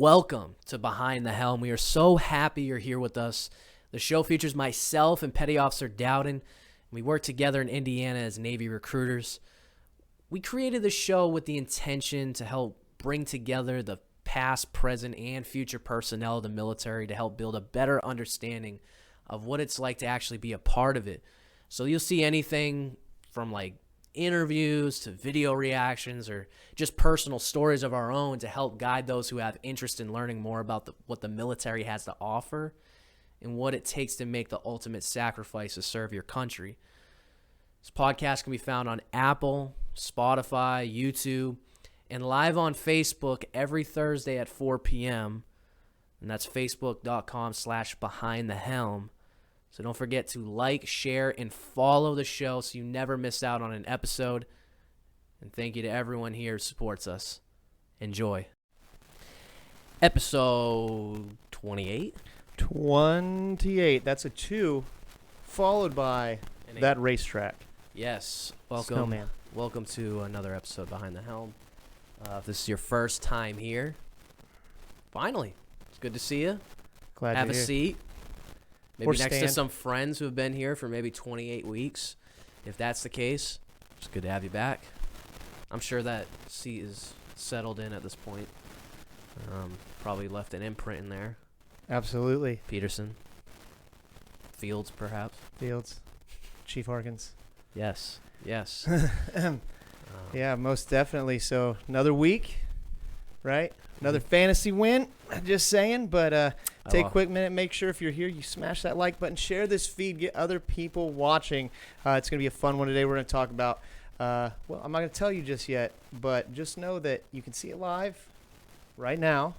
Welcome to Behind the Helm. We are so happy you're here with us. The show features myself and Petty Officer Dowden. We work together in Indiana as Navy recruiters. We created the show with the intention to help bring together the past, present, and future personnel of the military to help build a better understanding of what it's like to actually be a part of it. So you'll see anything from like interviews to video reactions or just personal stories of our own to help guide those who have interest in learning more about what the military has to offer and what it takes to make the ultimate sacrifice to serve your country. This podcast can be found on Apple, Spotify, YouTube, and live on Facebook every Thursday at 4 p.m. And that's facebook.com/behindthehelm. So don't forget to like, share, and follow the show so you never miss out on an episode. And thank you to everyone here who supports us. Enjoy. Episode 28. 28. That's a 2, followed by that racetrack. Yes. Welcome. Snowman. Welcome to another episode Behind the Helm. If this is your first time here, finally, it's good to see you. Glad Have you're a here. seat. Maybe Or next to stand. some friends who have been here for maybe 28 weeks. If that's the case, it's good to have you back. I'm sure that seat is settled in at this point. Probably left an imprint in there. Absolutely. Peterson. Fields, perhaps. Fields. Chief Harkins. Yes. Yes. Yeah, most definitely. So another week, right? Another fantasy win. Just saying. But take a quick minute. Make sure if you're here, you smash that like button. Share this feed. Get other people watching. It's going to be a fun one today. We're going to talk about, well, I'm not going to tell you just yet, but just know that you can see it live right now.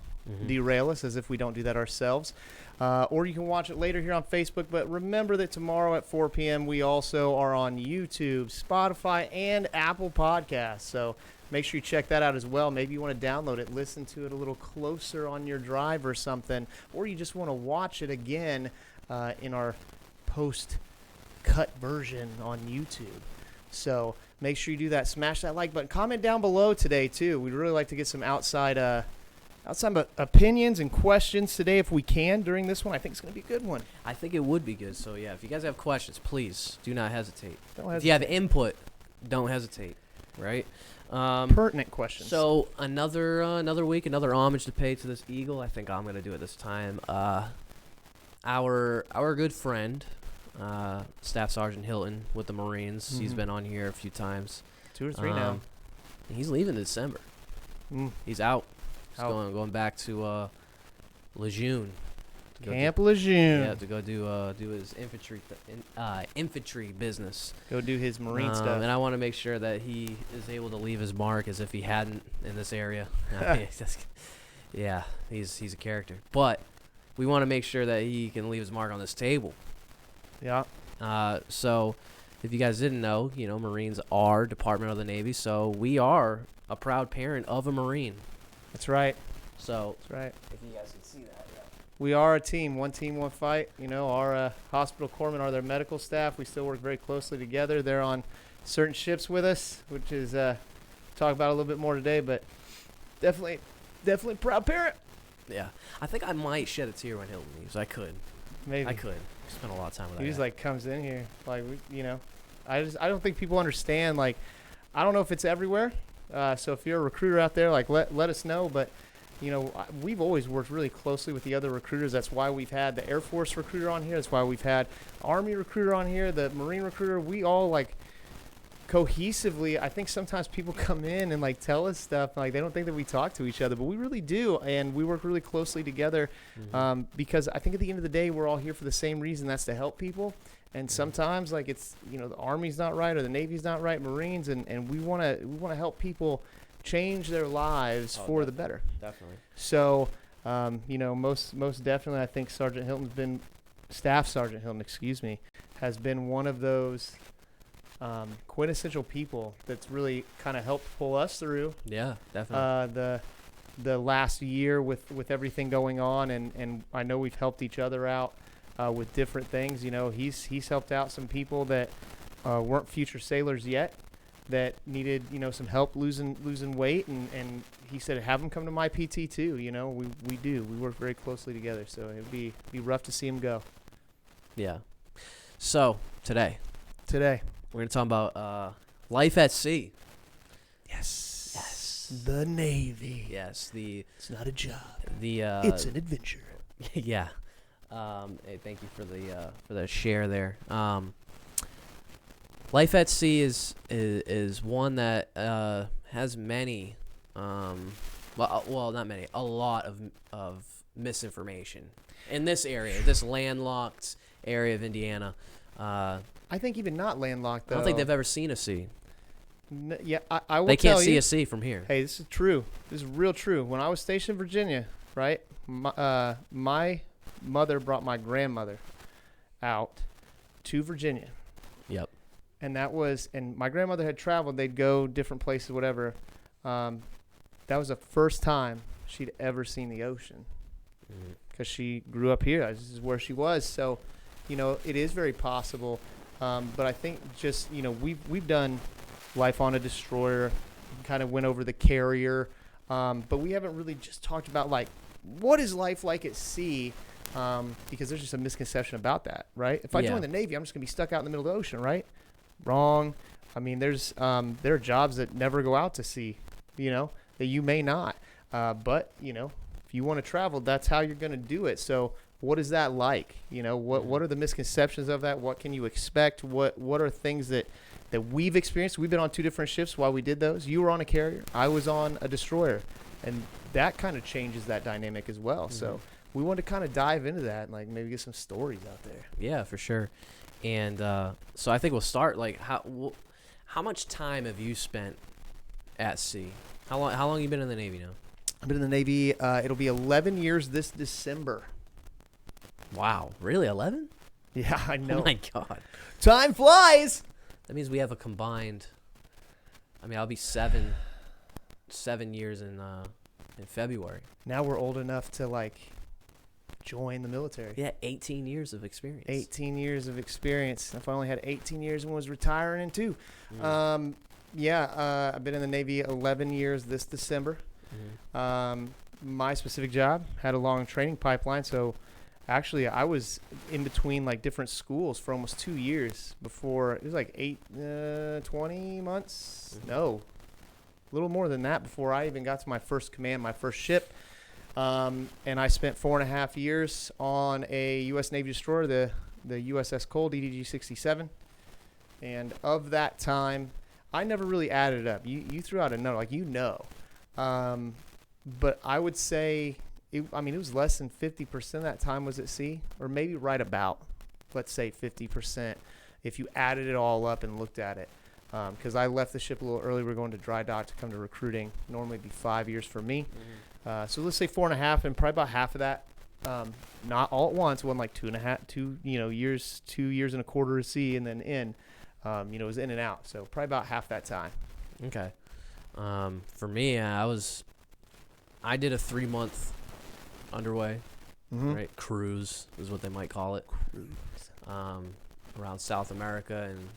Derail us as if we don't do that ourselves. Or you can watch it later here on Facebook. But remember that tomorrow at 4 p.m. we also are on YouTube, Spotify, and Apple Podcasts. So make sure you check that out as well. Maybe you want to download it, listen to it a little closer on your drive or something. Or you just want to watch it again in our post-cut version on YouTube. So make sure you do that. Smash that like button. Comment down below today, too. We'd really like to get some outside opinions and questions today if we can during this one. I think it's going to be a good one. I think it would be good. So, yeah, if you guys have questions, please do not hesitate. Don't hesitate. If you have input, don't hesitate, right? Pertinent questions. So, another week, another homage to pay to this Eagle. I think I'm going to do it this time. Our good friend, Staff Sergeant Hilton with the Marines. He's been on here a few times. 2 or 3 now. He's leaving in December. He's out. He's going back to Lejeune. Camp Lejeune. Yeah, to go do his infantry business. Go do his Marine stuff. And I want to make sure that he is able to leave his mark as if he hadn't in this area. Yeah, he's a character. But we want to make sure that he can leave his mark on this table. Yeah. So if you guys didn't know, Marines are Department of the Navy, so we are a proud parent of a Marine. That's right. So That's right. if you guys can see that, yeah. We are a team, one fight. Our hospital corpsmen are their medical staff. We still work very closely together. They're on certain ships with us, which is talk about a little bit more today, but definitely proud parent. Yeah. I think I might shed a tear when Hilton leaves. I could. Maybe. I could. Spent a lot of time with that. He just guy. comes in here I don't think people understand. I don't know if it's everywhere. So if you're a recruiter out there, let us know. But we've always worked really closely with the other recruiters. That's why we've had the Air Force recruiter on here. That's why we've had Army recruiter on here, the Marine recruiter. We all cohesively. I think sometimes people come in and tell us stuff they don't think that we talk to each other, but we really do, and we work really closely together because I think at the end of the day we're all here for the same reason. That's to help people. And sometimes it's the Army's not right or the Navy's not right, Marines, and we want to help people change their lives for the better. Definitely. So most definitely I think Staff Sergeant Hilton, has been one of those quintessential people that's really kind of helped pull us through. Yeah, definitely. The last year with everything going on, and I know we've helped each other out with different things. He's helped out some people that weren't future sailors yet, that needed, some help losing weight, and he said, have him come to my PT too. We do. We work very closely together, so it'd be rough to see him go. Yeah. So today we're gonna talk about life at sea. Yes. The Navy. Yes. It's not a job. It's an adventure. Yeah. Hey, thank you for the share there. Life at sea is one that has many, well, not many, a lot of misinformation in this area, this landlocked area of Indiana. I think even not landlocked, though. I don't think they've ever seen a sea. Yeah, I will. They can't tell see you, a sea from here. Hey, this is true. This is real true. When I was stationed in Virginia, right, my mother brought my grandmother out to Virginia. Yep. And my grandmother had traveled. They'd go different places, whatever. That was the first time she'd ever seen the ocean, because she grew up here. This is where she was. So, it is very possible. But I think just, we've done life on a destroyer, kind of went over the carrier. But we haven't really just talked about, like, what is life like at sea? Because there's just a misconception about that, right? If I join the Navy, I'm just going to be stuck out in the middle of the ocean, right? Wrong. I mean, there are jobs that never go out to sea, that you may not. But, if you want to travel, that's how you're going to do it. So what is that like? What are the misconceptions of that? What can you expect? What are things that we've experienced? We've been on 2 different ships while we did those. You were on a carrier. I was on a destroyer. And that kind of changes that dynamic as well. Mm-hmm. So we want to kind of dive into that and, like, maybe get some stories out there. Yeah, for sure. And so I think we'll start, like, how much time have you spent at sea? How long have you been in the Navy now? I've been in the Navy. It'll be 11 years this December. Wow, really, 11? Yeah, I know. Oh my God, time flies. That means we have a combined. I mean, I'll be 7 years in February. Now we're old enough to, like, join the military. Yeah, 18 years of experience. 18 years of experience. If I only had 18 years and was retiring in 2. Mm. I've been in the Navy 11 years this December. Mm-hmm. My specific job had a long training pipeline, so actually I was in between, like, different schools for almost 2 years before. It was like 20 months. Mm-hmm. No, a little more than that before I even got to my first command, my first ship. And I spent 4.5 years on a U.S. Navy destroyer, the USS Cole, DDG 67. And of that time, I never really added it up. You threw out a number, like, but I would say, it was less than 50% of that time was at sea, or maybe right about, let's say 50%, if you added it all up and looked at it. Because I left the ship a little early. We're going to dry dock to come to recruiting. Normally it'd be 5 years for me. Mm-hmm. So let's say 4.5, and probably about half of that, not all at once, one like 2 years, 2 years and a quarter at sea, and then it was in and out. So probably about half that time. Okay. For me, I did a 3-month underway, mm-hmm. right? Cruise is what they might call it. Cruise. Around South America, and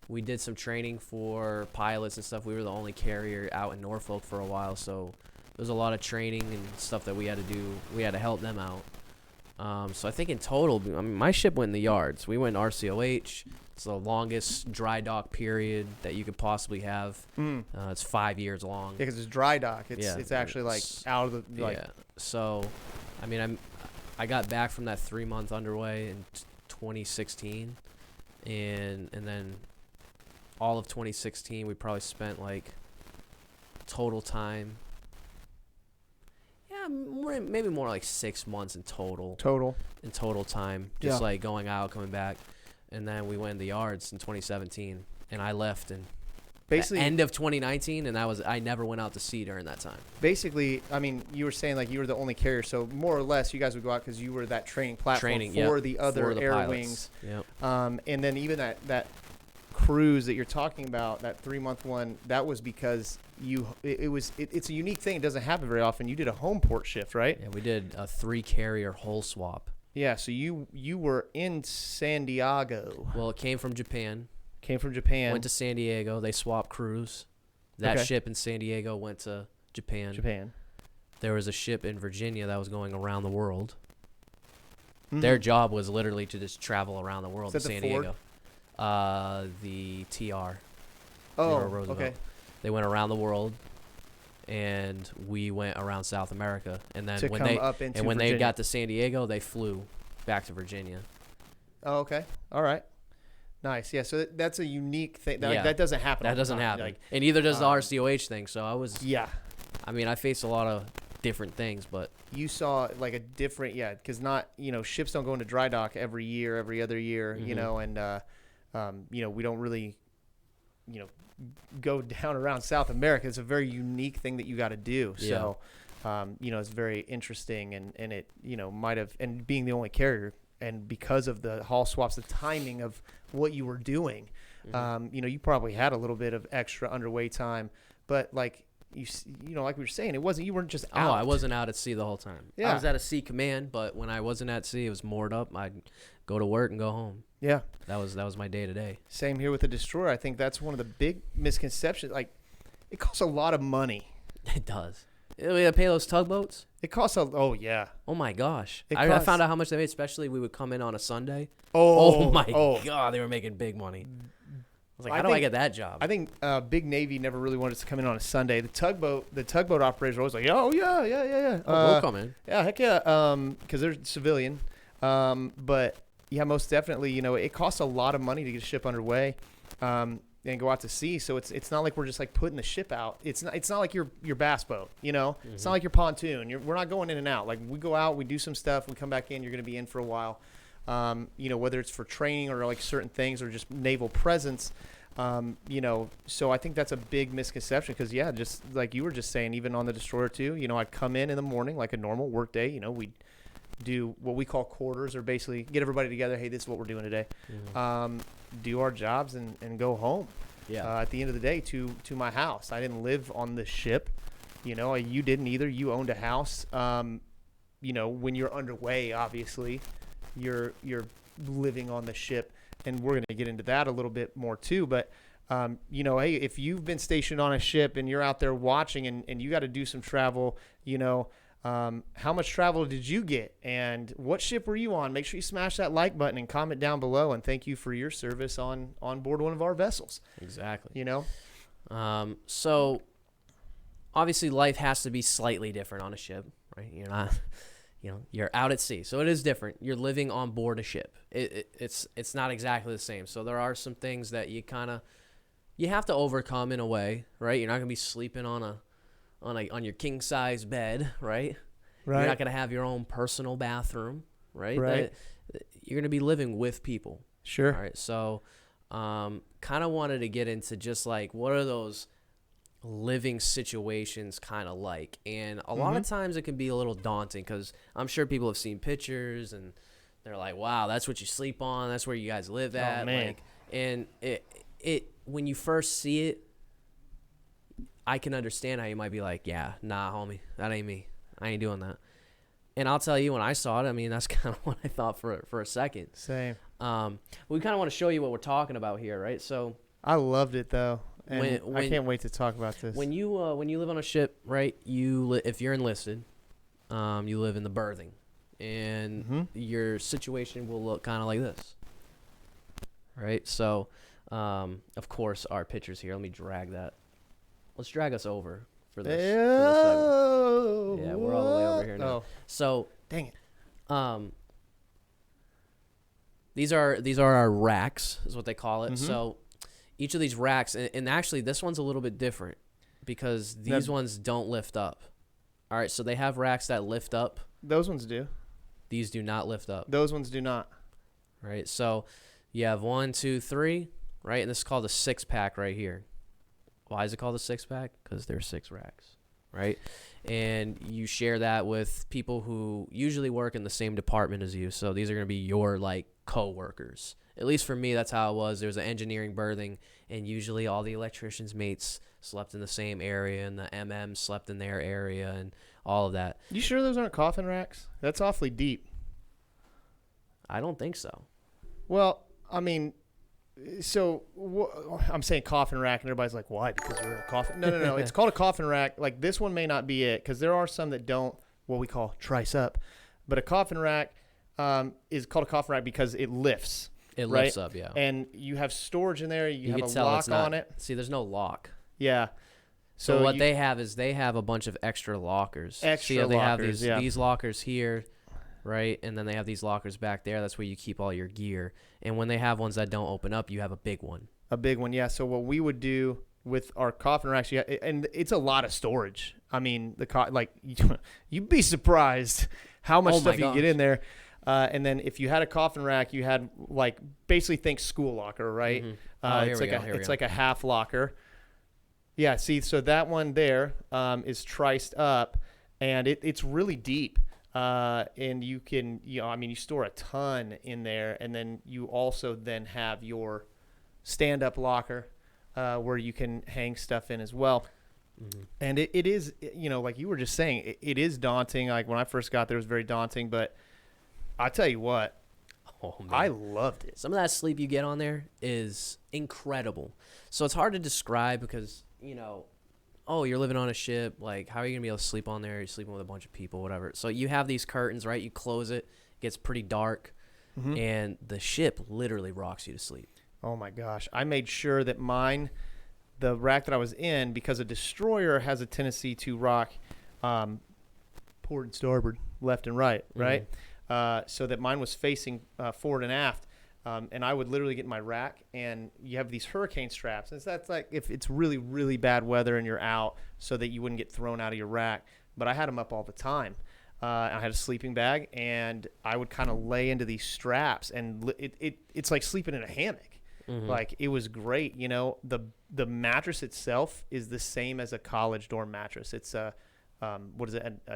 we did some training for pilots and stuff. We were the only carrier out in Norfolk for a while, so there was a lot of training and stuff that we had to do. We had to help them out. So I think in total, my ship went in the yards. We went RCOH. It's the longest dry dock period that you could possibly have. It's 5 years long. Yeah, because it's dry dock. It's actually, like, out of the, like. Yeah. So, I got back from that 3-month underway in 2016, and then all of 2016 we probably spent, like, total time. Yeah, maybe more like 6 months in total. In total time, just like going out, coming back. And then we went in the yards in 2017, and I left in basically end of 2019, and I never went out to sea during that time. Basically, you were saying, like, you were the only carrier, so more or less you guys would go out because you were that training platform for the other air pilots. Wings. Yep. And then even that cruise that you're talking about, that 3-month one, that was because it's a unique thing. It doesn't happen very often. You did a home port shift, right? Yeah, we did a 3-carrier hull swap. Yeah, so you were in San Diego. Well, it came from Japan. Came from Japan. Went to San Diego. They swapped crews. That ship in San Diego went to Japan. There was a ship in Virginia that was going around the world. Mm-hmm. Their job was literally to just travel around the world to San Diego. The TR. Oh, okay. They went around the world, and we went around South America. And then when they got to San Diego, they flew back to Virginia. Oh, okay. All right. Nice. Yeah, so that's a unique thing. That doesn't happen. That doesn't happen. Like, and neither does the RCOH thing. So I was... Yeah. I mean, I faced a lot of different things, but... You saw like a different... Yeah, because ships don't go into dry dock every year, every other year, mm-hmm. And, we don't really, go down around South America. It's a very unique thing that you got to do. So, it's very interesting, and it, might have... And being the only carrier... And because of the haul swaps, the timing of what you were doing, mm-hmm. You probably had a little bit of extra underway time, but like like we were saying, you weren't just out. Oh, I wasn't out at sea the whole time. Yeah. I was at a sea command, but when I wasn't at sea, it was moored up. I'd go to work and go home. Yeah. That was my day to day. Same here with the destroyer. I think that's one of the big misconceptions. Like, it costs a lot of money. It does. We had to pay those tugboats. It costs oh yeah. Oh my gosh. I found out how much they made, especially we would come in on a Sunday. Oh my God, they were making big money. I was like, how do I get that job? I think Big Navy never really wanted us to come in on a Sunday. The tugboat operators were always like, oh yeah. We'll come in. Yeah, heck yeah. Because they're civilian. But yeah, most definitely. It costs a lot of money to get a ship underway. And go out to sea, so it's not like we're just like putting the ship out. It's not like your bass boat, Mm-hmm. It's not like your pontoon. We're not going in and out. Like, we go out, we do some stuff, we come back in. You're going to be in for a while, whether it's for training or like certain things or just naval presence, So I think that's a big misconception because just like you were just saying, even on the destroyer too. I'd come in the morning like a normal work day. We'd do what we call quarters, or basically get everybody together. Hey, this is what we're doing today. Mm-hmm. Do our jobs and go home. Yeah. At the end of the day, to my house. I didn't live on the ship. You didn't either. You owned a house. When you're underway, obviously, you're living on the ship, and we're going to get into that a little bit more too. But hey, if you've been stationed on a ship and you're out there watching, and you got to do some travel, how much travel did you get, and what ship were you on? Make sure you smash that like button and comment down below, and thank you for your service on board one of our vessels. Exactly. So obviously life has to be slightly different on a ship, right? You're not, you're out at sea, so it is different. You're living on board a ship. It's not exactly the same. So there are some things that you have to overcome in a way, right? You're not gonna be sleeping on your king size bed, right? Right. You're not gonna have your own personal bathroom, right? Right. You're gonna be living with people. Sure. All right. So, kind of wanted to get into just like what are those living situations kind of like, and a lot of times it can be a little daunting because I'm sure people have seen pictures and they're like, "Wow, that's what you sleep on. That's where you guys live at." Oh, man. Like, and it when you first see it, I can understand how you might be like, yeah, nah, homie, that ain't me. I ain't doing that. And I'll tell you, when I saw it, I mean, that's kind of what I thought for a second. Same. We kind of want to show you what we're talking about here, right? So I loved it though, and when I can't wait to talk about this. When you live on a ship, right? If you're enlisted, you live in the berthing, and your situation will look kind of like this, right? So, of course, our pictures here. Let me drag that. Let's drag us over for this. For this yeah, we're all the way over here now. Oh. So, dang it. These are our racks, is what they call it. So, each of these racks, and actually this one's a little bit different because these ones don't lift up. All right, so they have racks that lift up. Those ones do. These do not lift up. Those ones do not. Right, so you have 1, 2, 3, right, and this is called a 6-pack right here. Why is it called a 6-pack? Because there's 6 racks, right? And you share that with people who usually work in the same department as you. So these are going to be your, like, co-workers. At least for me, that's how it was. There was an engineering berthing, and usually all the electricians' mates slept in the same area, and the MMs slept in their area, and all of that. You sure those aren't coffin racks? That's awfully deep. I don't think so. Well, I mean, I'm saying coffin rack, and everybody's like, why? Because you're a coffin. No. It's called a coffin rack. Like, this one may not be it, because there are some that don't, what we call trice up. But a coffin rack is called a coffin rack because it lifts. It right? lifts up, yeah. And you have storage in there. You have can a tell lock on it. See, there's no lock. Yeah. So what they have is they have a bunch of extra lockers. See how they lockers, have these lockers here, right? And then they have these lockers back there. That's where you keep all your gear. And when they have ones that don't open up, you have a big one. A big one, yeah. So what we would do with our coffin racks, and it's a lot of storage. I mean, you'd be surprised how much stuff you can get in there. And then if you had a coffin rack, you had like basically think school locker, right? Mm-hmm. It's like a half locker. Yeah. See, so that one there is triced up, and it's really deep. And you can, you store a ton in there, and then you also then have your stand-up locker where you can hang stuff in as well. Mm-hmm. And it is, like you were just saying, it is daunting. Like when I first got there, it was very daunting, but I tell you what, I loved it. Some of that sleep you get on there is incredible. So it's hard to describe because, you're living on a ship. Like, how are you going to be able to sleep on there? You're sleeping with a bunch of people, whatever. So you have these curtains, right? You close it. It gets pretty dark. Mm-hmm. And the ship literally rocks you to sleep. Oh, my gosh. I made sure that the rack that I was in, because a destroyer has a tendency to rock port and starboard, left and right, right? Mm-hmm. So that mine was facing forward and aft. And I would literally get in my rack, and you have these hurricane straps. And that's like if it's really, really bad weather and you're out, so that you wouldn't get thrown out of your rack. But I had them up all the time. I had a sleeping bag, and I would kind of lay into these straps, and it's like sleeping in a hammock. Mm-hmm. Like, it was great. The mattress itself is the same as a college dorm mattress. It's a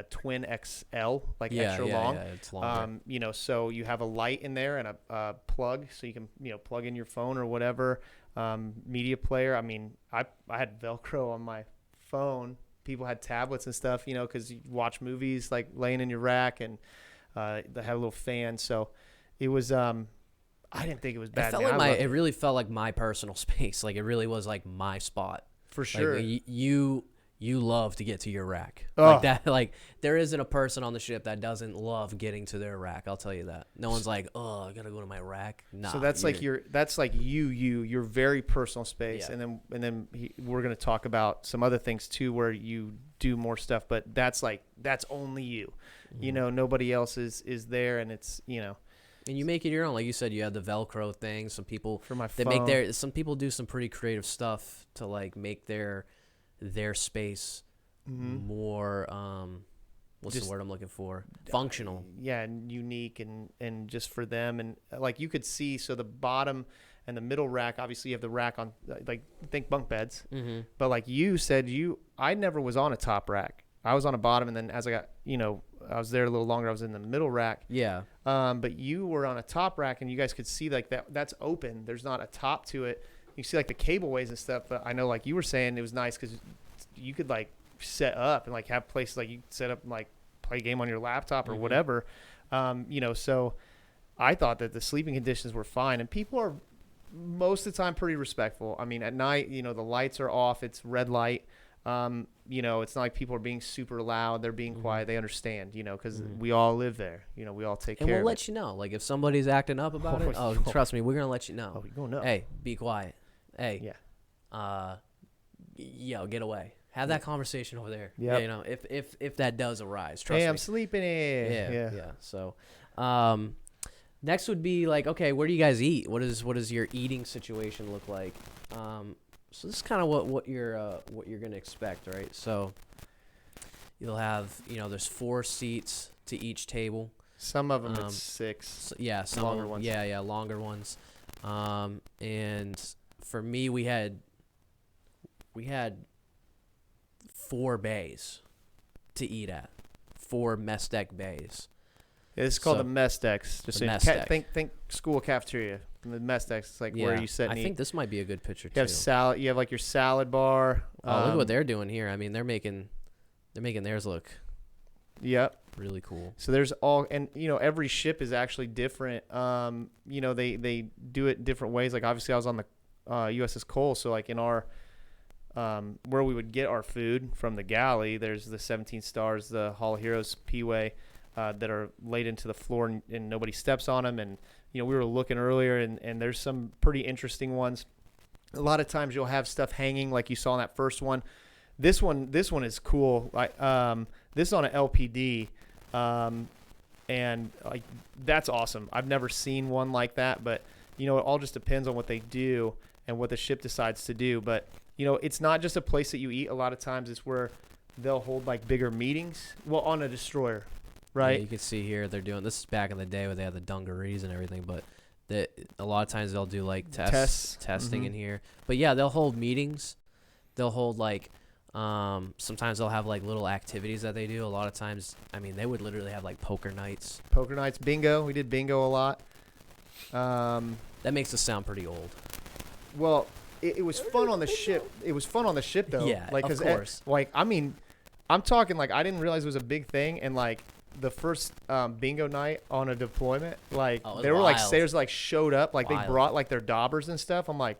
twin XL, like extra long. Yeah, it's longer. So you have a light in there and a plug, so you can, plug in your phone or whatever, media player. I mean, I had Velcro on my phone. People had tablets and stuff, because you watch movies like laying in your rack, and they had a little fan. So it was, I didn't think it was bad. It really felt like my personal space. Like, it really was like my spot. For sure. Like, you love to get to your rack. Oh. Like that. Like, there isn't a person on the ship that doesn't love getting to their rack. I'll tell you that. No one's like, oh, I gotta go to my rack. Nah. So that's your very personal space. Yeah. And then we're gonna talk about some other things too, where you do more stuff. But that's only you. Mm-hmm. Nobody else is there, and it's And you make it your own. Like you said, you have the Velcro thing. Some people for my phone. Some people do some pretty creative stuff to like make their space mm-hmm. more what's the word I'm looking for? Functional. Yeah, and unique and just for them. And like you could see, so the bottom and the middle rack, obviously you have the rack on, like, think bunk beds. Mm-hmm. But like you said, I never was on a top rack. I was on a bottom, and then as I got, I was there a little longer, I was in the middle rack. Yeah. But you were on a top rack, and you guys could see like that's open. There's not a top to it. You see like the cableways and stuff. But I know, like you were saying, it was nice because you could like set up and like have places like you could set up and like play a game on your laptop or mm-hmm. whatever. So I thought that the sleeping conditions were fine, and people are most of the time pretty respectful. I mean, at night, the lights are off. It's red light. It's not like people are being super loud. They're being mm-hmm. quiet. They understand, because mm-hmm. we all live there. We all take care of it. And we'll let you know. Like, if somebody's acting up about it, trust me, we're going to let you know. Oh, you're going to know. Hey, be quiet. Hey. Yeah. Get away. Have that conversation over there. Yeah. Yeah, if that does arise, trust me. Hey, I'm sleeping in. Yeah. So, next would be like, okay, where do you guys eat? What does your eating situation look like? So this is kind of what you're gonna expect, right? So you'll have, there's 4 seats to each table. Some of them it's 6. Some longer ones. Yeah, longer ones. And for me, we had 4 bays to eat at, 4 mess deck bays. It's called the mess decks. Just mess deck. Think school cafeteria. The mess decks, it's like where you sit and eat. I think this might be a good picture too. You have salad. You have like your salad bar. Oh, look what they're doing here. I mean, they're making theirs look. Yep. Really cool. So there's all, and every ship is actually different. They do it different ways. Like obviously I was on the USS Cole, so like in our where we would get our food from the galley, there's the 17 stars, the Hall of Heroes P-Way that are laid into the floor and nobody steps on them. And we were looking earlier, and there's some pretty interesting ones. A lot of times you'll have stuff hanging like you saw in that first one. This one is cool. Like this is on an LPD, and like that's awesome. I've never seen one like that, but it all just depends on what they do and what the ship decides to do. But it's not just a place that you eat. A lot of times it's where they'll hold like bigger meetings. Well, on a destroyer, right? Yeah, you can see here they're doing this is back in the day where they had the dungarees and everything, but a lot of times they'll do like testing in here. But yeah, they'll hold meetings. They'll hold like sometimes they'll have like little activities that they do. A lot of times, I mean, they would literally have like poker nights, bingo. We did bingo a lot. That makes us sound pretty old. Well, it was fun on the ship. It was fun on the ship though. Yeah, like, of course. I mean, I'm talking like I didn't realize it was a big thing, and like the first bingo night on a deployment, like they were like sailors like showed up, like they brought like their daubers and stuff. I'm like,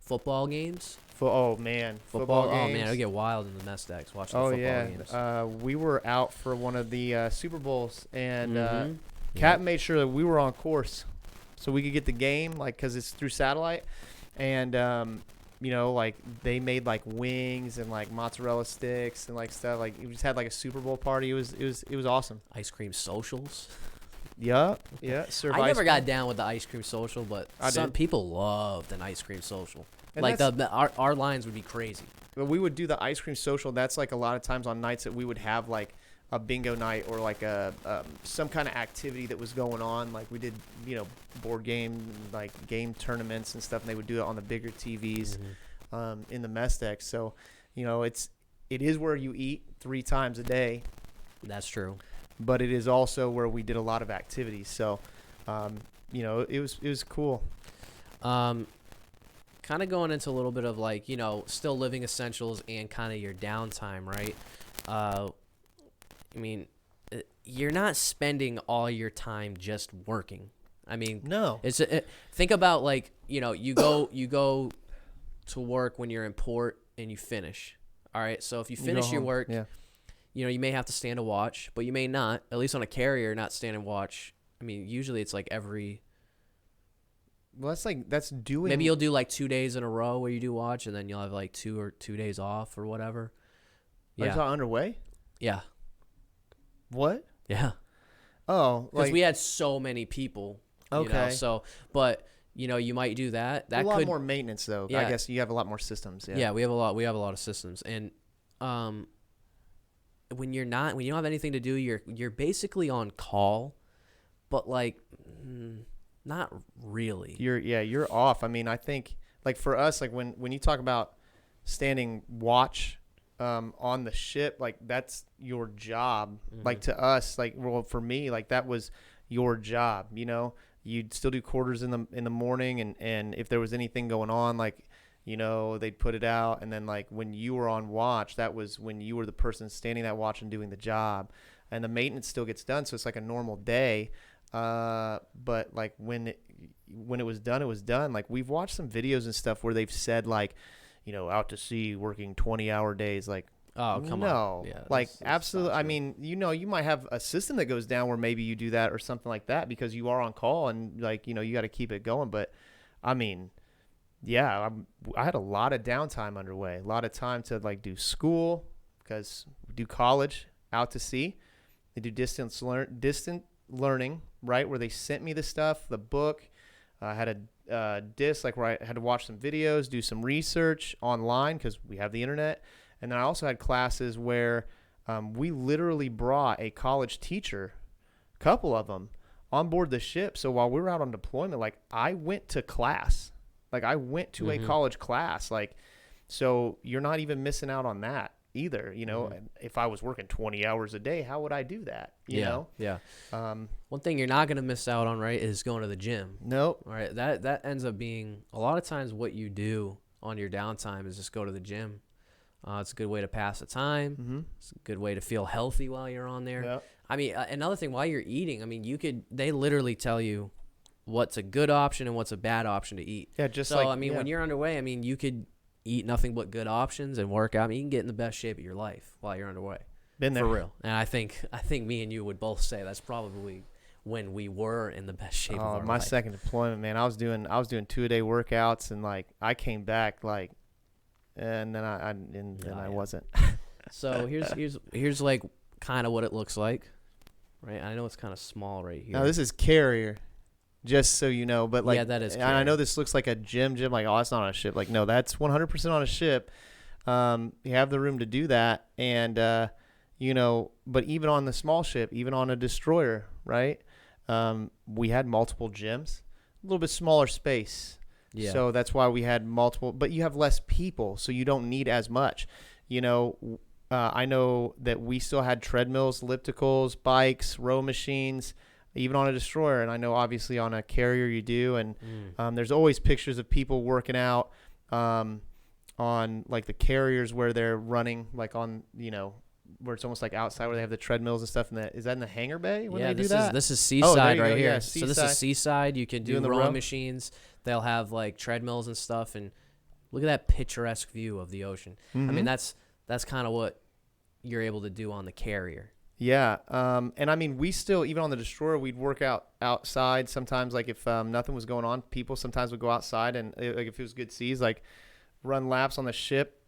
football games. Oh man, football games. Oh man, it would get wild in the mess decks watching the football games. We were out for one of the Super Bowls, and Captain made sure that we were on course, so we could get the game, like because it's through satellite, and like they made like wings and like mozzarella sticks and like stuff. Like we just had like a Super Bowl party. It was awesome. Ice cream socials. Yeah. I never got down with the ice cream social, but some people loved an ice cream social. And like our lines would be crazy. But we would do the ice cream social. That's like a lot of times on nights that we would have like a bingo night or like a some kind of activity that was going on. Like we did, board game, like game tournaments and stuff. And they would do it on the bigger TVs in the mess deck. So, it is where you eat 3 times a day. That's true. But it is also where we did a lot of activities. So, it was cool. Kind of going into a little bit of like, still living essentials and kind of your downtime, right? I mean, you're not spending all your time just working. I mean, no. Think about like, you go to work when you're in port and you finish. All right. So if you finish your work, you may have to stand a watch, but you may not. At least on a carrier, not stand and watch. I mean, usually it's like every. Well, that's doing. Maybe you'll do like 2 days in a row where you do watch, and then you'll have like 2 days off or whatever. Yeah. Is that underway? Yeah. What? Yeah. Oh, because we had so many people. Okay. So, but you might do that. That a lot more maintenance though. Yeah. I guess you have a lot more systems. Yeah. Yeah, we have a lot of systems, and when you don't have anything to do, you're basically on call, but like. Not really. You're off. I mean, I think like for us, like when you talk about standing watch on the ship, like that's your job. Like to us, like well for me, like that was your job. You'd still do quarters in the morning, and if there was anything going on, like they'd put it out, and then like when you were on watch, that was when you were the person standing that watch and doing the job, and the maintenance still gets done, so it's like a normal day. But like when it was done, it was done. Like we've watched some videos and stuff where they've said like, out to sea working 20-hour days. Like, oh, come on. Yeah, like absolutely. I mean, you might have a system that goes down where maybe you do that or something like that because you are on call and like, you got to keep it going. But I mean, yeah, I had a lot of downtime underway, a lot of time to like do school because we do college out to sea. They do distant learning, right, where they sent me the stuff, the book. I had a disc like where I had to watch some videos, do some research online because we have the internet. And then I also had classes where we literally brought a college teacher, a couple of them, on board the ship. So while we were out on deployment, like I went to class, like I went to a college class, like, so you're not even missing out on that either. If I was working 20 hours a day, how would I do that? You know? Yeah. One thing you're not going to miss out on, right, is going to the gym. Nope. All right. That ends up being a lot of times what you do on your downtime is just go to the gym. It's a good way to pass the time. Mm-hmm. It's a good way to feel healthy while you're on there. Yep. I mean, another thing, while you're eating, I mean, they literally tell you what's a good option and what's a bad option to eat. Yeah, just so, I mean, when you're underway, I mean, you could eat nothing but good options and work out. I mean, you can get in the best shape of your life while you're underway. Been there. For real. And I think me and you would both say that's probably when we were in the best shape of our my life. second deployment, man, I was doing 2-a-day workouts, and like I came back like, and then I wasn't. So here's like kind of what it looks like, right? I know it's kind of small right here. Now this is carrier, just so you know. But like, yeah, that is. And I know this looks like a gym. Like, oh, that's not on a ship. Like, no, that's 100% on a ship. You have the room to do that, and you know, but even on the small ship, even on a destroyer, right? We had multiple gyms, a little bit smaller space. Yeah. So that's why we had multiple, but you have less people, so you don't need as much. You know, I know that we still had treadmills, ellipticals, bikes, row machines, even on a destroyer. And I know obviously on a carrier you do. And there's always pictures of people working out on like the carriers where they're running, like on, you know, where it's almost like outside where they have the treadmills and stuff. Is that in the hangar bay when they do that? This is seaside right here. Yeah, so this is seaside. You can do rowing row machines. They'll have like treadmills and stuff. And look at that picturesque view of the ocean. Mm-hmm. I mean, that's kind of what you're able to do on the carrier. Yeah. And I mean, we still, even on the destroyer, we'd work out outside sometimes. Like if nothing was going on, people sometimes would go outside and like if it was good seas, like run laps on the ship.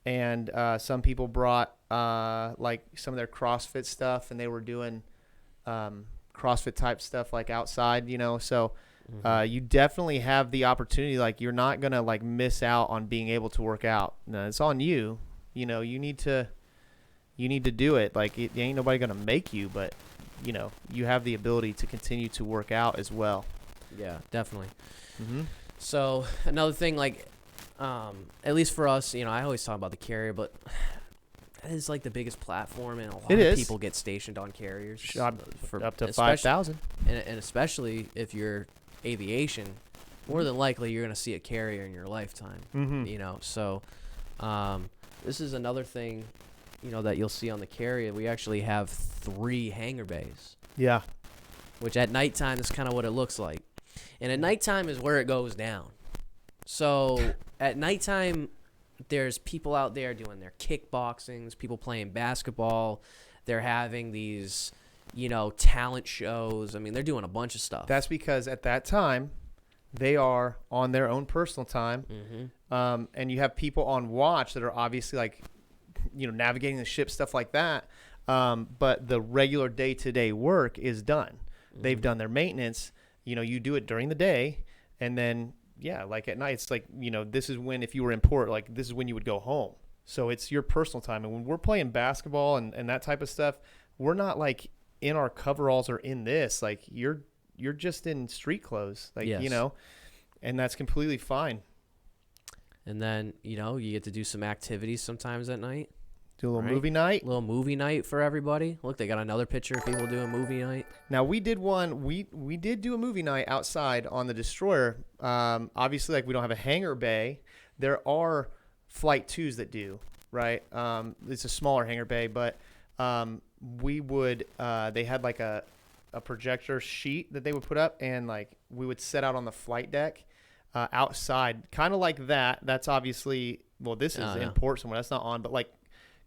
And some people brought like some of their CrossFit stuff, and they were doing CrossFit type stuff like outside, you know. So you definitely have the opportunity. Like you're not gonna like miss out on being able to work out. No, it's on you. You know, you need to do it. Like it ain't nobody gonna make you, but you know, you have the ability to continue to work out as well. Yeah, definitely. Mm-hmm. So another thing, like. At least for us, you know, I always talk about the carrier, but that is like the biggest platform, and a lot of people get stationed on carriers. For up to 5,000. And especially if you're aviation, more than likely you're going to see a carrier in your lifetime, you know. So this is another thing, you know, that you'll see on the carrier. We actually have 3 hangar bays. Yeah. Which at nighttime is kind of what it looks like. And at nighttime is where it goes down. So at nighttime, there's people out there doing their kickboxings, people playing basketball. They're having these, you know, talent shows. I mean, they're doing a bunch of stuff. That's because at that time, they are on their own personal time. Mm-hmm. And you have people on watch that are obviously like, you know, navigating the ship, stuff like that. But the regular day-to-day work is done. Mm-hmm. They've done their maintenance. You know, you do it during the day, and then yeah, like at night, it's like, you know, this is when, if you were in port, like this is when you would go home. So it's your personal time. And when we're playing basketball and that type of stuff, we're not like in our coveralls or in this, like you're just in street clothes, like, you know, and that's completely fine. And then, you know, you get to do some activities sometimes at night. Do a little movie night. A little movie night for everybody. Look, they got another picture of people doing movie night. Now, we did one. We did do a movie night outside on the destroyer. Obviously, like we don't have a hangar bay. There are Flight 2s that do, right? It's a smaller hangar bay, but we would they had like a projector sheet that they would put up, and like we would set out on the flight deck outside, kind of like that. That's obviously, well, this is in port somewhere. That's not on, but like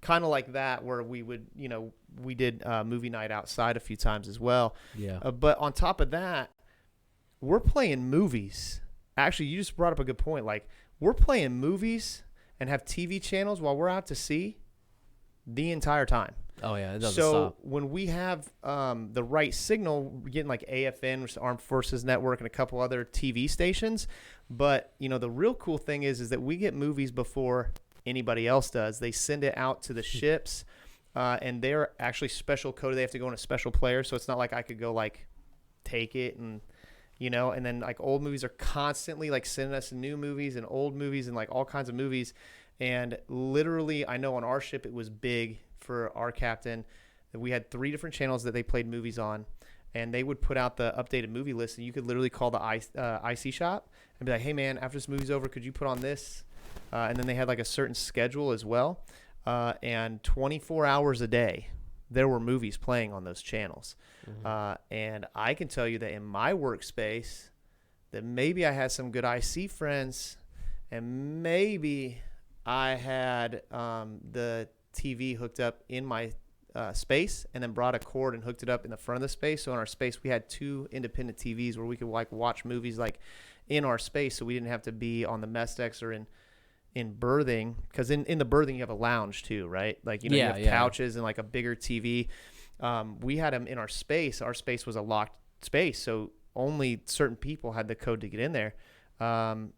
kind of like that, where we would, you know, we did movie night outside a few times as well. Yeah. But on top of that, we're playing movies. Actually, you just brought up a good point. Like, we're playing movies and have TV channels while we're out to sea the entire time. Oh, yeah, it doesn't stop. So when we have the right signal, we're getting like AFN, which is the Armed Forces Network, and a couple other TV stations. But, you know, the real cool thing is that we get movies before anybody else does. They send it out to the ships, and they're actually special coded. They have to go in a special player, so it's not like I could go like take it and, you know, and then like old movies are constantly like sending us new movies and old movies and like all kinds of movies. And literally, I know on our ship it was big for our captain that we had 3 different channels that they played movies on, and they would put out the updated movie list, and you could literally call the IC shop and be like, hey man, after this movie's over, could you put on this and then they had like a certain schedule as well. And 24 hours a day, there were movies playing on those channels. And I can tell you that in my workspace, that maybe I had some good IC friends, and maybe I had the TV hooked up in my space, and then brought a cord and hooked it up in the front of the space. So in our space, we had 2 independent TVs where we could like watch movies like in our space, so we didn't have to be on the mess decks or in berthing, because in the berthing you have a lounge too, right? Like, you have couches and like a bigger TV. We had them in our space. Our space was a locked space, so only certain people had the code to get in there.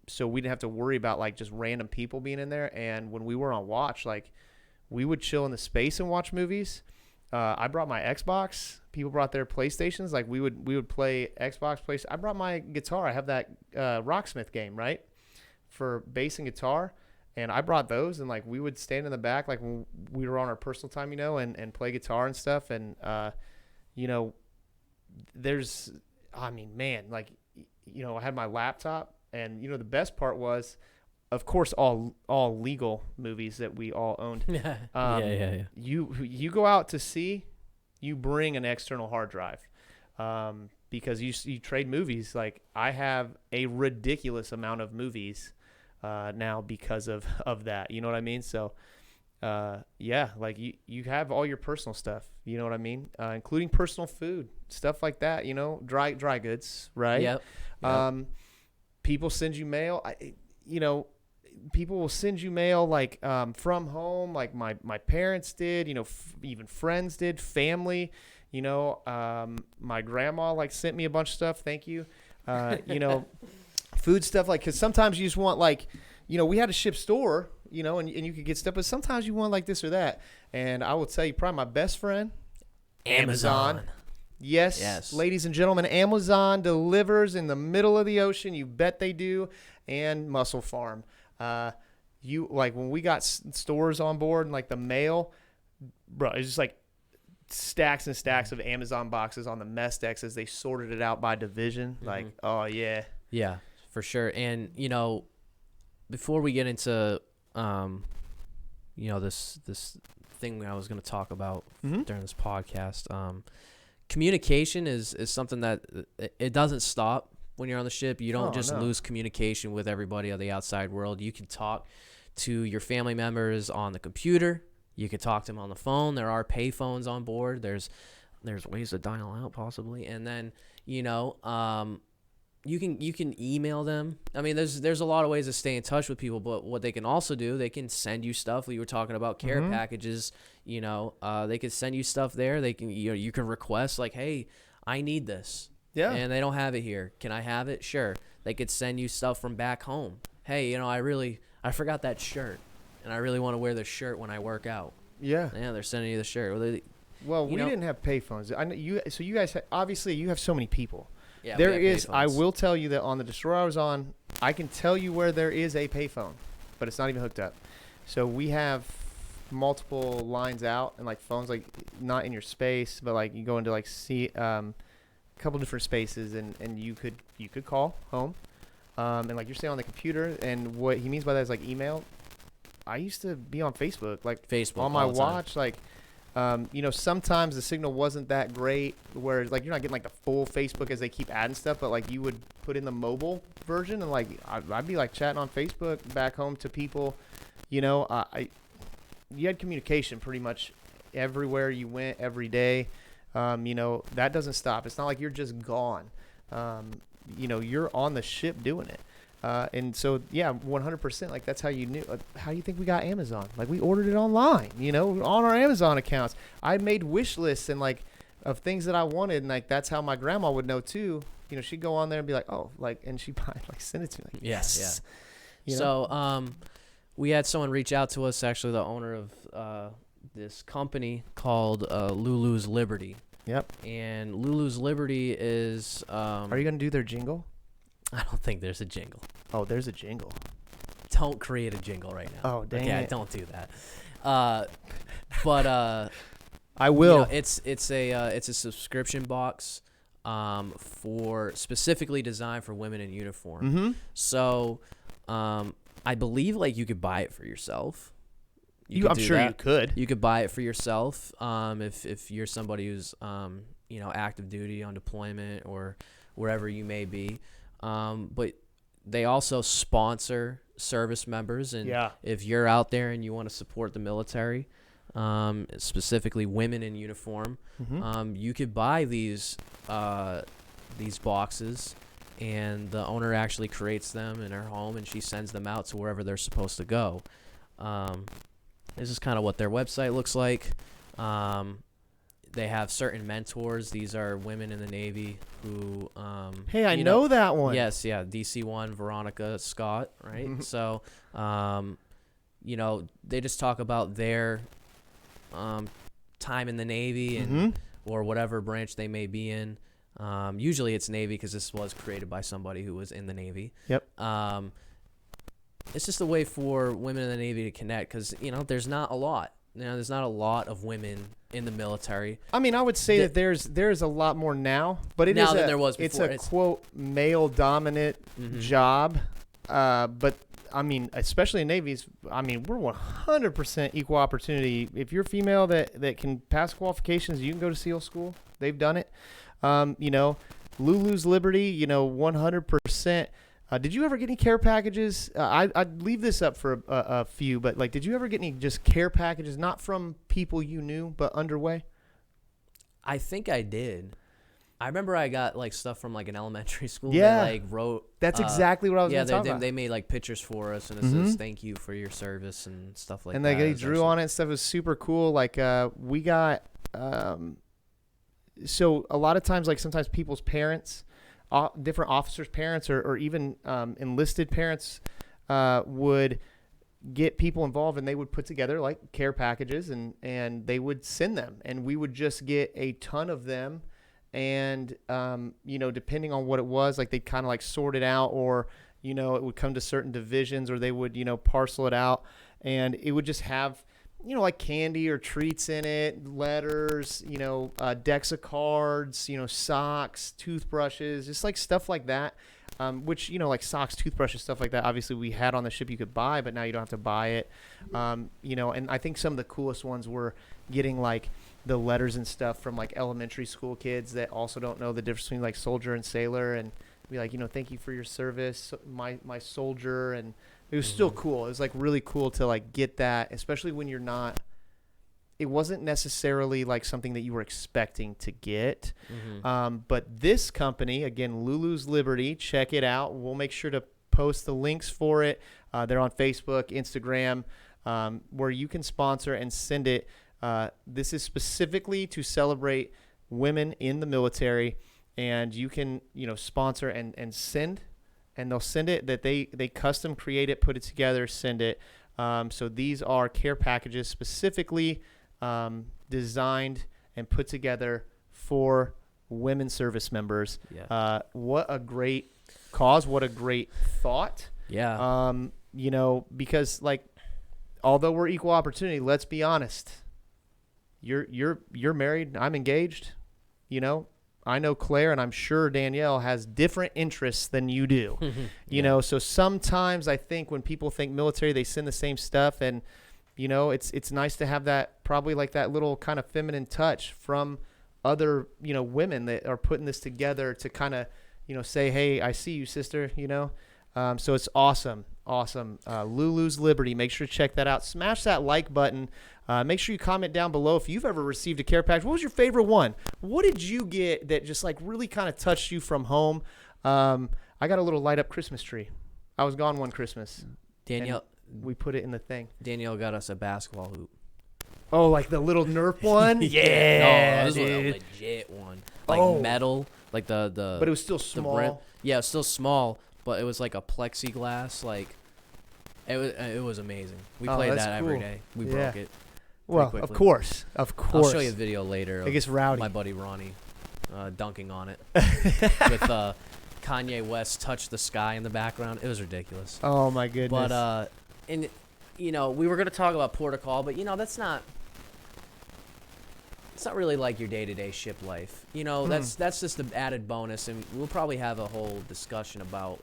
So we didn't have to worry about like just random people being in there. And when we were on watch, like, we would chill in the space and watch movies. I brought my Xbox. People brought their PlayStations. Like, we would play Xbox, PlayStation. I brought my guitar. I have that Rocksmith game, right, for bass and guitar. And I brought those, and like we would stand in the back, like when we were on our personal time, and play guitar and stuff. And there's, I mean, man, like, I had my laptop, and the best part was, of course, all legal movies that we all owned. Yeah. You go out to see, you bring an external hard drive, because you trade movies. Like, I have a ridiculous amount of movies now because of that. You know what I mean? So, like you have all your personal stuff. You know what I mean? Including personal food, stuff like that. Dry goods, right? Yep. People send you mail. People will send you mail like from home, like my parents did. Even friends did, family. My grandma like sent me a bunch of stuff. Thank you. Food stuff, like, because sometimes you just want, like, we had a ship store, and you could get stuff, but sometimes you want like this or that. And I will tell you, probably my best friend, Amazon. Yes, ladies and gentlemen, Amazon delivers in the middle of the ocean. You bet they do. And Muscle Farm. When we got stores on board and like the mail, bro, it's just like stacks and stacks of Amazon boxes on the mess decks as they sorted it out by division. Like, oh yeah. Yeah, for sure. And, before we get into, this thing I was going to talk about during this podcast, communication is something that it doesn't stop when you're on the ship. You don't lose communication with everybody of the outside world. You can talk to your family members on the computer. You can talk to them on the phone. There are pay phones on board. There's ways to dial out possibly. And then, you can email them. I mean, there's a lot of ways to stay in touch with people, but what they can also do, they can send you stuff. We were talking about care packages, they can send you stuff there. They can, you can request like, hey, I need this. Yeah. And they don't have it here. Can I have it? Sure. They could send you stuff from back home. Hey, I forgot that shirt, and I really want to wear this shirt when I work out. Yeah. Yeah, they're sending you the shirt. Well, we didn't have payphones. I know you. So you guys, obviously, you have so many people. Yeah, there is. I will tell you that on the destroyer I was on, I can tell you where there is a payphone, but it's not even hooked up. So we have multiple lines out and like phones, like not in your space, but like you go into like a couple different spaces, and you could call home, and like you're saying on the computer. And what he means by that is like email. I used to be on Facebook, like Facebook on my watch, like. Sometimes the signal wasn't that great, where like you're not getting like the full Facebook as they keep adding stuff, but like you would put in the mobile version, and like I'd be like chatting on Facebook back home to people. You had communication pretty much everywhere you went every day. That doesn't stop. It's not like you're just gone. You're on the ship doing it. And so, yeah, 100%. Like, that's how you knew. How do you think we got Amazon? Like, we ordered it online, on our Amazon accounts. I made wish lists and, like, of things that I wanted. And, like, that's how my grandma would know, too. She'd go on there and be like, oh, like, and she'd probably, like, send it to me. Like, yes. Yeah. So, we had someone reach out to us, actually, the owner of this company called Lulu's Liberty. Yep. And Lulu's Liberty is... Are you going to do their jingle? I don't think there's a jingle. Oh, there's a jingle. Don't create a jingle right now. Oh, dang it. Yeah, don't do that. But I will. It's a subscription box specifically designed for women in uniform. Mm-hmm. So I believe like you could buy it for yourself. I'm sure you could. You could buy it for yourself if you're somebody who's active duty on deployment or wherever you may be. But they also sponsor service members, and if you're out there and you want to support the military, specifically women in uniform, you could buy these boxes, and the owner actually creates them in her home, and she sends them out to wherever they're supposed to go. This is kind of what their website looks like. They have certain mentors. These are women in the Navy who hey, I know that one. Yes, yeah, DC-1 Veronica Scott, right? So they just talk about their time in the Navy and or whatever branch they may be in. Usually it's Navy, because this was created by somebody who was in the Navy. Yep. It's just a way for women in the Navy to connect, because there's not a lot. There's not a lot of women in the military. I mean, I would say that there's a lot more now, but than there was before. It's a quote male dominant job. But I mean, especially in Navies, I mean, we're 100% equal opportunity. If you're female that can pass qualifications, you can go to SEAL school. They've done it. Lulu's Liberty, 100%. Did you ever get any care packages? I'd leave this up for a few, but like, did you ever get any just care packages, not from people you knew, but underway? I think I did. I remember I got like stuff from like an elementary school. Yeah, they, like wrote. That's exactly what I was going to talk about. They made like pictures for us, and it says "Thank you for your service" and stuff like and that. And they drew on it and stuff. It was super cool. Like we got. So a lot of times, like sometimes people's parents, different officers' parents, or even enlisted parents, would get people involved, and they would put together like care packages, and they would send them, and we would just get a ton of them. And, depending on what it was, like they'd kind of like sort it out, or, it would come to certain divisions, or they would, parcel it out, and it would just have, like candy or treats in it, letters, decks of cards, socks, toothbrushes, just like stuff like that. Which, like socks, toothbrushes, stuff like that. Obviously we had on the ship you could buy, but now you don't have to buy it. And I think some of the coolest ones were getting like the letters and stuff from like elementary school kids that also don't know the difference between like soldier and sailor, and be like, thank you for your service, my soldier. And it was still cool. It was like really cool to like get that, especially when you're not, it wasn't necessarily like something that you were expecting to get. But this company, again, Lulu's Liberty, check it out. We'll make sure to post the links for it. They're on Facebook, Instagram, where you can sponsor and send it. This is specifically to celebrate women in the military, and you can, sponsor and send, and they'll send it, that they custom create it, put it together, send it. So these are care packages specifically designed and put together for women service members. Yeah. What a great cause. What a great thought. Yeah. Because like, although we're equal opportunity, let's be honest. You're married. I'm engaged. I know Claire, and I'm sure Danielle has different interests than you do. So sometimes I think when people think military, they send the same stuff, and it's nice to have that, probably like that little kind of feminine touch from other women that are putting this together to kind of say, hey, I see you, sister. So it's awesome. Lulu's Liberty. Make sure to check that out. Smash that like button. Make sure you comment down below if you've ever received a care package. What was your favorite one? What did you get that just like really kind of touched you from home? I got a little light up Christmas tree. I was gone one Christmas. Danielle, we put it in the thing. Danielle got us a basketball hoop. Oh, like the little Nerf one? Yeah, no, this was a legit one. Like metal, like the. But it was still small. Yeah, it was still small, but it was like a plexiglass. Like it was amazing. We played that every day. We broke it. Well, quickly. Of course. I'll show you a video later. It gets rowdy. My buddy Ronnie dunking on it with Kanye West "Touch the Sky" in the background. It was ridiculous. Oh my goodness. But and we were gonna talk about protocol, but that's not. It's not really like your day-to-day ship life. That's just the added bonus, and we'll probably have a whole discussion about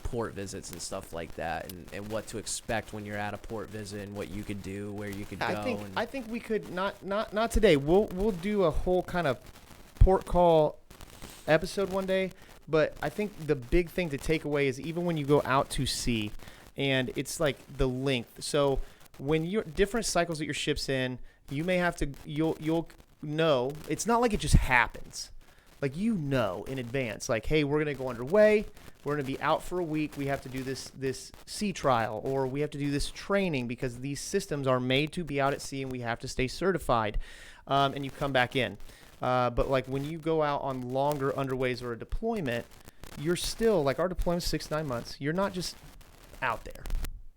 port visits and stuff like that, and what to expect when you're at a port visit and what you could do, where you could go. I think we could not today. We'll do a whole kind of port call episode one day, but I think the big thing to take away is even when you go out to sea, and it's like the length. So when you're different cycles that your ship's in, you may have to you'll know. It's not like it just happens. Like in advance, like, hey, we're gonna go underway. We're gonna be out for a week. We have to do this sea trial, or we have to do this training because these systems are made to be out at sea, and we have to stay certified. And you come back in. But like when you go out on longer underways or a deployment, you're still like our deployment's 6 to 9 months. You're not just out there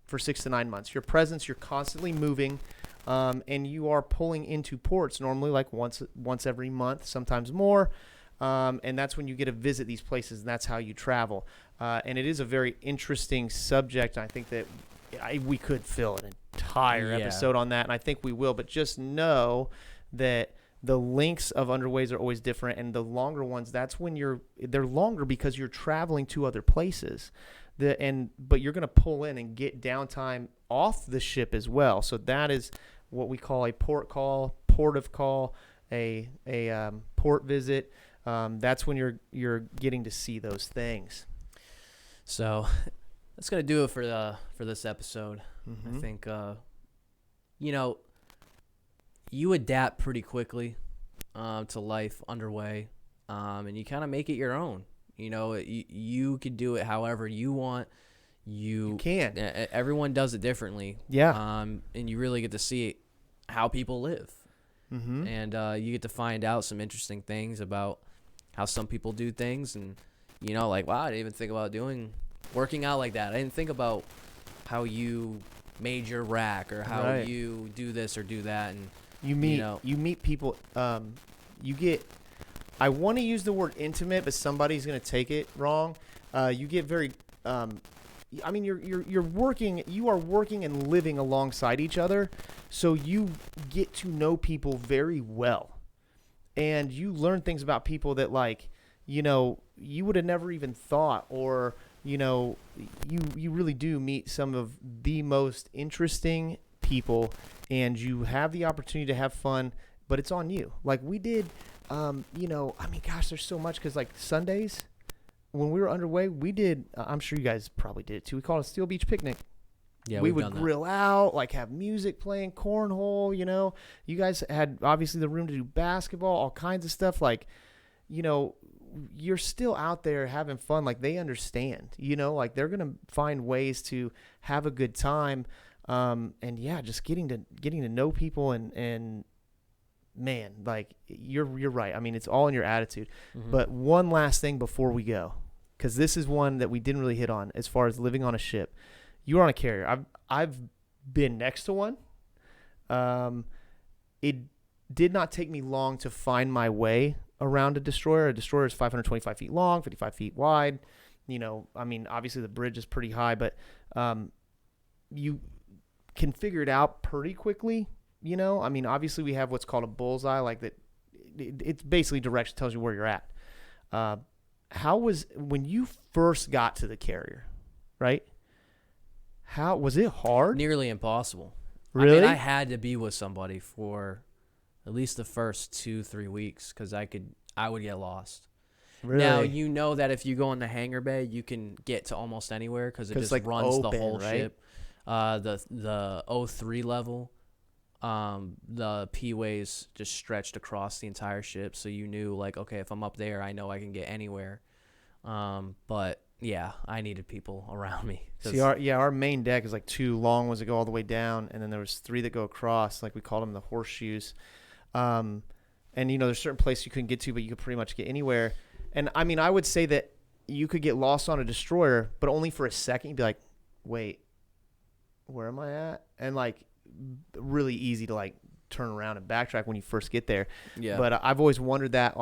for 6 to 9 months. Your presence, you're constantly moving, and you are pulling into ports normally like once every month, sometimes more. And that's when you get to visit these places, and that's how you travel. And it is a very interesting subject. I think that we could fill an entire episode on that, and I think we will. But just know that the lengths of underways are always different, and the longer ones, that's when they're longer because you're traveling to other places. But you're going to pull in and get downtime off the ship as well. So that is what we call a port call, port of call, a port visit. That's when you're getting to see those things. So that's gonna do it for this episode. Mm-hmm. I think you adapt pretty quickly to life underway, and you kind of make it your own. You can do it however you want. You can. Everyone does it differently. Yeah. And you really get to see how people live. Mm-hmm. And you get to find out some interesting things about how some people do things, and like, wow, I didn't even think about working out like that. I didn't think about how you made your rack, or how you do this or do that. And you meet people. You get. I want to use the word intimate, but somebody's gonna take it wrong. You get very. You're working. You are working and living alongside each other, so you get to know people very well. And you learn things about people that, like, you would have never even thought, or, you really do meet some of the most interesting people, and you have the opportunity to have fun, but it's on you. Like we did, gosh, there's so much, because like Sundays when we were underway, we did, I'm sure you guys probably did it too. We called it Steel Beach Picnic. Yeah, we would grill out, like have music playing, cornhole, You guys had obviously the room to do basketball, all kinds of stuff. Like, you're still out there having fun. Like they understand, like they're going to find ways to have a good time. And yeah, just getting to know people and man, like you're right. I mean, it's all in your attitude. Mm-hmm. But one last thing before we go, because this is one that we didn't really hit on as far as living on a ship. You were on a carrier. I've been next to one. It did not take me long to find my way around a destroyer. A destroyer is 525 feet long, 55 feet wide. Obviously the bridge is pretty high, but you can figure it out pretty quickly. Obviously we have what's called a bullseye, like that. It's basically direction, tells you where you're at. How was when you first got to the carrier, right? How was it hard? Nearly impossible. Really? I had to be with somebody for at least the first 2-3 weeks because I would get lost. Really? Now that if you go in the hangar bay, you can get to almost anywhere because it just like runs open, the whole right? ship. The 03 level, the P-ways just stretched across the entire ship, so you knew like, okay, if I'm up there, I know I can get anywhere. But yeah, I needed people around me. See, our main deck is like 2 long ones that go all the way down, and then there was 3 that go across, like we called them the horseshoes. And there's certain places you couldn't get to, but you could pretty much get anywhere. And I would say that you could get lost on a destroyer, but only for a second. You'd be like, wait, where am I at? And like really easy to like turn around and backtrack when you first get there. Yeah. But I've always wondered that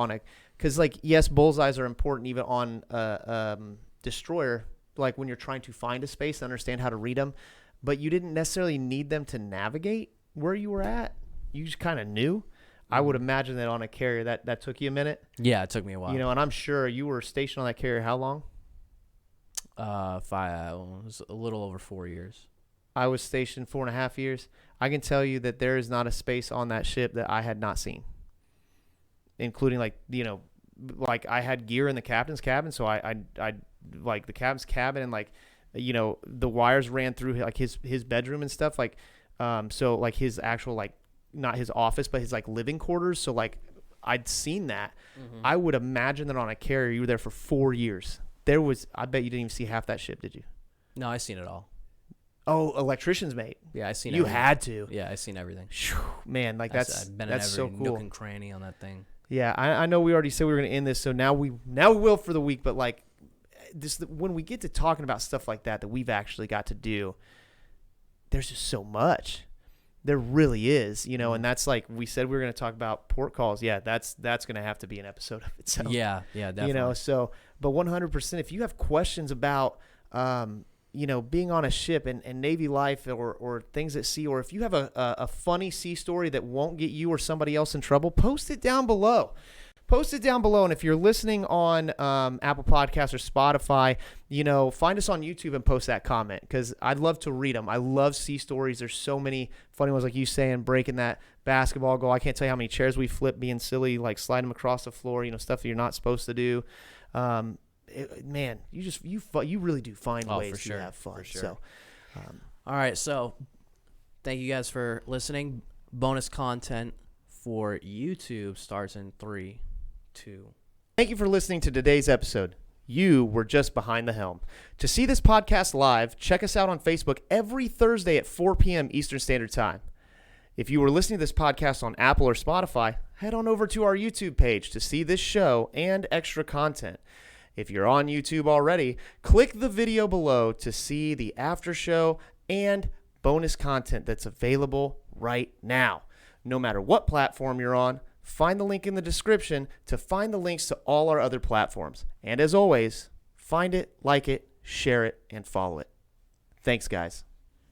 because like, yes, bullseyes are important even on a destroyer, like when you're trying to find a space and understand how to read them, but you didn't necessarily need them to navigate where you were at. You just kind of knew. I would imagine that on a carrier that took you a minute. Yeah, it took me a while. And I'm sure you were stationed on that carrier how long? It was a little over 4 years. I was stationed 4.5 years. I can tell you that there is not a space on that ship that I had not seen, including like I had gear in the captain's cabin, so I like the captain's cabin, and like the wires ran through like his bedroom and stuff, like so like his actual like not his office but his like living quarters. So like I'd seen that. I would imagine that on a carrier you were there for 4 years. I bet you didn't even see half that ship, did you? No, I seen it all. Oh, electrician's mate. Yeah, I seen. You everything. had to. Yeah, I seen everything. Man, like I've been that's in so every cool. nook and cranny on that thing. Yeah, I know we already said we were going to end this, so now we will for the week. But like this, when we get to talking about stuff like that we've actually got to do, there's just so much. There really is, and that's like we said we were going to talk about port calls. Yeah, that's going to have to be an episode of itself. Yeah, definitely. But 100%, if you have questions about, being on a ship and Navy life or things at sea, or if you have a funny sea story that won't get you or somebody else in trouble, post it down below. And if you're listening on Apple Podcasts or Spotify, find us on YouTube and post that comment, because I'd love to read them. I love sea stories. There's so many funny ones, like you saying, breaking that basketball goal. I can't tell you how many chairs we flipped being silly, like sliding them across the floor, stuff that you're not supposed to do. Man, you really do find ways to have fun. For sure. So, all right. So thank you guys for listening. Bonus content for YouTube starts in 3, 2. Thank you for listening to today's episode. You were just behind the helm. To see this podcast live, check us out on Facebook every Thursday at 4 p.m. Eastern Standard Time. If you were listening to this podcast on Apple or Spotify, head on over to our YouTube page to see this show and extra content. If you're on YouTube already, click the video below to see the after show and bonus content that's available right now. No matter what platform you're on, find the link in the description to find the links to all our other platforms. And as always, find it, like it, share it, and follow it. Thanks, guys.